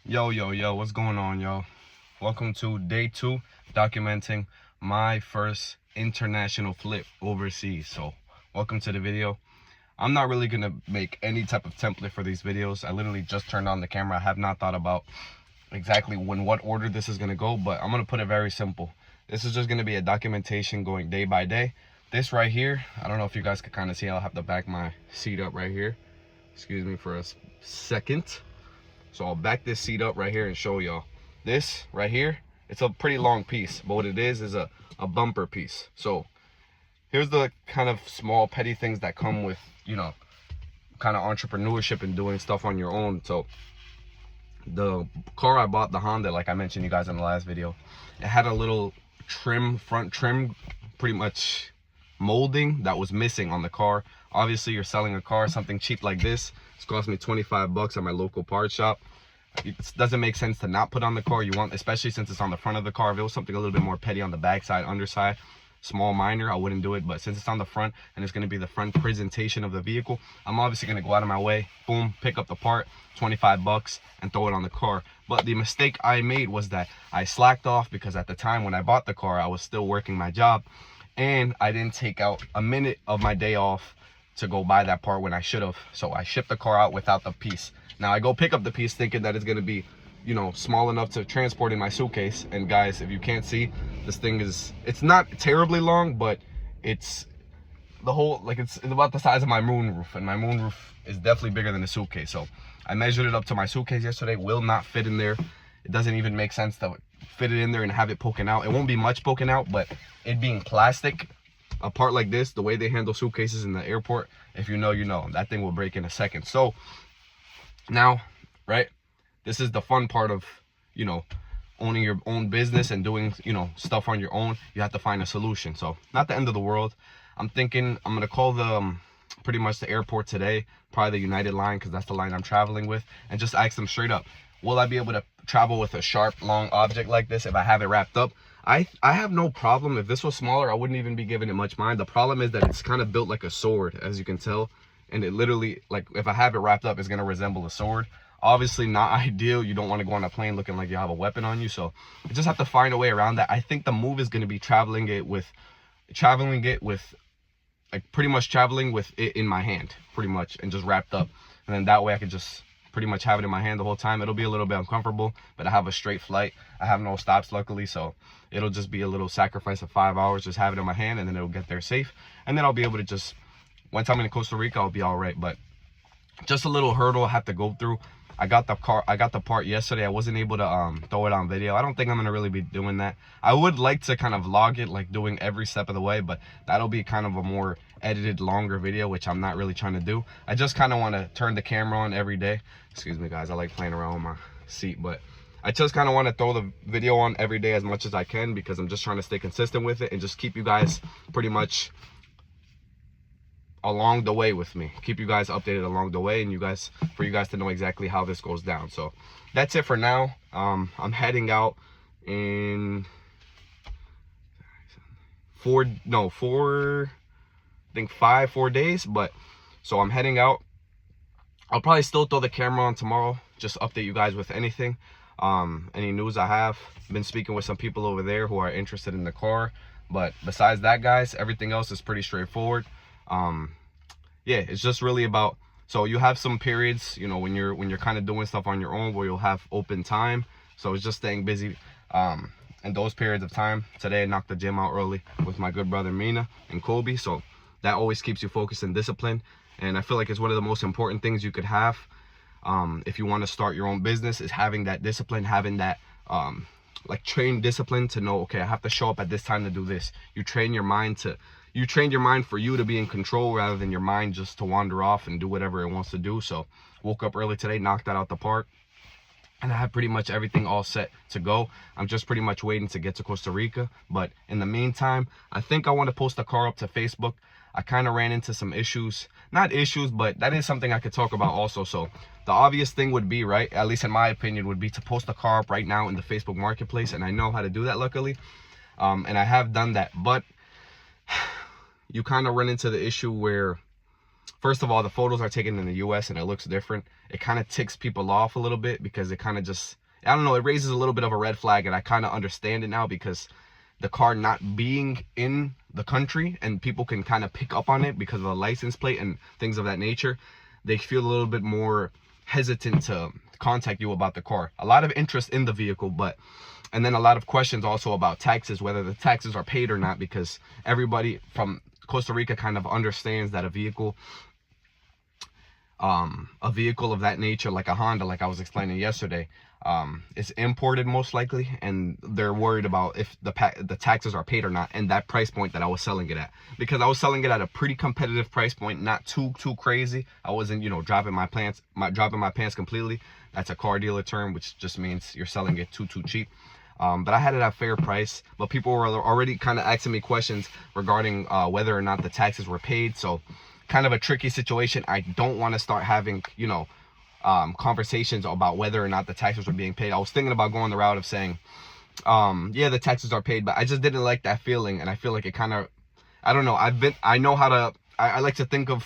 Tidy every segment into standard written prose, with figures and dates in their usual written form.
Yo, what's going on, yo? Welcome to day 2, documenting my first international flip overseas. So, welcome to the video. I'm not really gonna make any type of template for these videos. I literally just turned on the camera. I have not thought about exactly what order this is gonna go, but I'm gonna put it very simple. This is just gonna be a documentation going day by day. This right here, I don't know if you guys can kind of see. I'll have to back my seat up right here. Excuse me for a second. So I'll back this seat up right here and show y'all. This right here, it's a pretty long piece, but what it is a bumper piece. So here's the kind of small petty things that come with, you know, kind of entrepreneurship and doing stuff on your own. So the car I bought, the Honda, like I mentioned you guys in the last video, it had a little front trim, pretty much molding that was missing on the car. Obviously, you're selling a car, something cheap like this. It's cost me 25 bucks at my local part shop. It doesn't make sense to not put on the car. You want, especially since it's on the front of the car. If it was something a little bit more petty on the backside, underside, small minor, I wouldn't do it. But since it's on the front and it's going to be the front presentation of the vehicle, I'm obviously going to go out of my way, boom, pick up the part, 25 bucks, and throw it on the car. But the mistake I made was that I slacked off, because at the time when I bought the car, I was still working my job, and I didn't take out a minute of my day off to go buy that part when I should have. So I shipped the car out without the piece. Now I go pick up the piece thinking that it's going to be, you know, small enough to transport in my suitcase. And guys, if you can't see, this thing is, it's not terribly long, but it's the whole, like, it's about the size of my moonroof, and my moonroof is definitely bigger than the suitcase. So I measured it up to my suitcase yesterday. Will not fit in there. It doesn't even make sense to fit it in there and have it poking out. It won't be much poking out, but it being plastic, a part like this, the way they handle suitcases in the airport, if you know, you know, that thing will break in a second. So now, right, this is the fun part of, you know, owning your own business and doing, you know, stuff on your own. You have to find a solution. So not the end of the world. I'm thinking I'm gonna call the pretty much the airport today, probably the United line, because that's the line I'm traveling with, and just ask them straight up, will I be able to travel with a sharp, long object like this if I have it wrapped up? I have no problem. If this was smaller, I wouldn't even be giving it much mind. The problem is that it's kind of built like a sword, as you can tell, and it literally, like, if I have it wrapped up, it's gonna resemble a sword. Obviously not ideal. You don't want to go on a plane looking like you have a weapon on you, so you just have to find a way around that. I think the move is going to be traveling it with like pretty much traveling with it in my hand, pretty much, and just wrapped up, and then that way I can just pretty much have it in my hand the whole time. It'll be a little bit uncomfortable, but I have a straight flight. I have no stops, luckily, so it'll just be a little sacrifice of 5 hours, just have it in my hand, and then it'll get there safe, and then I'll be able to just, once I'm in Costa Rica, I'll be all right. But just a little hurdle I have to go through. I got the part yesterday. I wasn't able to throw it on video. I don't think I'm gonna really be doing that. I would like to kind of vlog it, like doing every step of the way, but that'll be kind of a more edited, longer video, which I'm not really trying to do. I just kind of want to turn the camera on every day. Excuse me, guys, I like playing around with my seat, but I just kind of want to throw the video on every day as much as I can, because I'm just trying to stay consistent with it and just keep you guys pretty much along the way with me, keep you guys updated along the way, and for you guys to know exactly how this goes down. So that's it for now. I'm heading out in 4 days, but so I'm heading out. I'll probably still throw the camera on tomorrow, just update you guys with anything, any news I have. Been speaking with some people over there who are interested in the car, but besides that, guys, everything else is pretty straightforward. Yeah, it's just really about, so you have some periods, you know, when you're kind of doing stuff on your own, where you'll have open time. So it's just staying busy in those periods of time. Today I knocked the gym out early with my good brother Mina and Kobe, so that always keeps you focused and disciplined. And I feel like it's one of the most important things you could have if you want to start your own business, is having that discipline, having that like trained discipline to know, okay, I have to show up at this time to do this. You train your mind for you to be in control, rather than your mind just to wander off and do whatever it wants to do. So woke up early today, knocked that out the park, and I have pretty much everything all set to go. I'm just pretty much waiting to get to Costa Rica. But in the meantime, I think I want to post the car up to Facebook. I kind of ran into some issues, not issues, but that is something I could talk about also. So the obvious thing would be, right, at least in my opinion, would be to post the car up right now in the Facebook Marketplace, and I know how to do that, luckily, and I have done that. But you kind of run into the issue where first of all, the photos are taken in the US and it looks different. It kind of ticks people off a little bit because it kind of just, I don't know, it raises a little bit of a red flag, and I kind of understand it now because the car not being in the country and people can kind of pick up on it because of the license plate and things of that nature. They feel a little bit more hesitant to contact you about the car. A lot of interest in the vehicle, and then a lot of questions also about taxes, whether the taxes are paid or not, because everybody from Costa Rica kind of understands that a vehicle of that nature, like a Honda, like I was explaining yesterday, is imported most likely, and they're worried about if the taxes are paid or not, and that price point that I was selling it at, because I was selling it at a pretty competitive price point, not too crazy. I wasn't, you know, dropping my pants completely. That's a car dealer term, which just means you're selling it too cheap. But I had it at a fair price, but people were already kind of asking me questions regarding whether or not the taxes were paid. So kind of a tricky situation. I don't want to start having, you know, conversations about whether or not the taxes were being paid. I was thinking about going the route of saying, yeah, the taxes are paid, but I just didn't like that feeling. And I feel like it kind of, I don't know. I like to think of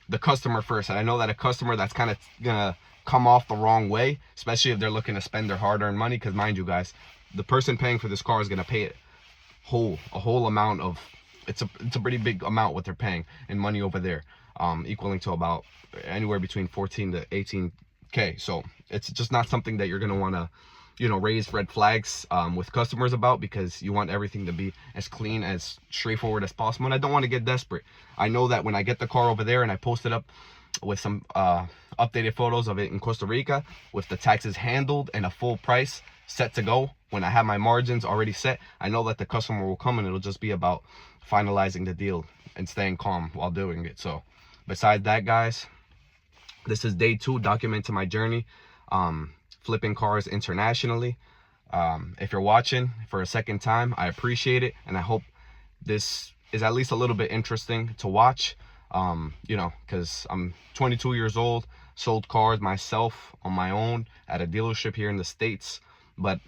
the customer first. And I know that a customer that's kind of gonna come off the wrong way, especially if they're looking to spend their hard-earned money, because mind you guys, the person paying for this car is going to pay a whole amount of, it's a pretty big amount what they're paying in money over there, equaling to about anywhere between 14 to 18K. So it's just not something that you're going to want to, you know, raise red flags with customers about, because you want everything to be as clean, as straightforward as possible. And I don't want to get desperate. I know that when I get the car over there and I post it up with some updated photos of it in Costa Rica with the taxes handled and a full price set to go, when I have my margins already set, I know that the customer will come, and it'll just be about finalizing the deal and staying calm while doing it. So besides that, guys, this is day 2 documenting my journey flipping cars internationally. If you're watching for a second time, I appreciate it, and I hope this is at least a little bit interesting to watch. You know, because I'm 22 years old, sold cars myself on my own at a dealership here in the States, but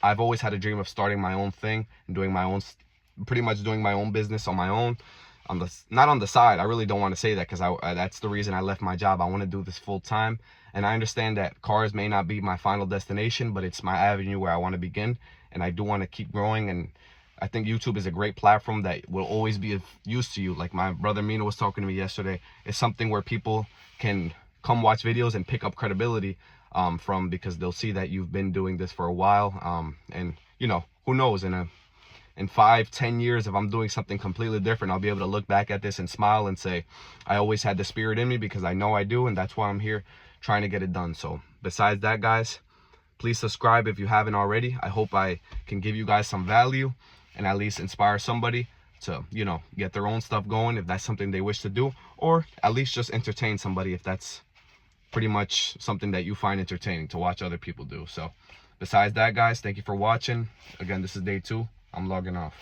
I've always had a dream of starting my own thing and doing my own, pretty much doing my own business on my own, not on the side. I really don't want to say that, because that's the reason I left my job. I want to do this full time, and I understand that cars may not be my final destination, but it's my avenue where I want to begin, and I do want to keep growing. And I think YouTube is a great platform that will always be of use to you. Like my brother Mina was talking to me yesterday. It's something where people can come watch videos and pick up credibility from, because they'll see that you've been doing this for a while. And you know, who knows, in 5-10 years, if I'm doing something completely different, I'll be able to look back at this and smile and say, I always had the spirit in me, because I know I do, and that's why I'm here trying to get it done. So besides that, guys, please subscribe if you haven't already. I hope I can give you guys some value and at least inspire somebody to, you know, get their own stuff going if that's something they wish to do, or at least just entertain somebody if that's pretty much something that you find entertaining to watch other people do. So besides that, guys, thank you for watching. Again, this is day 2. I'm logging off.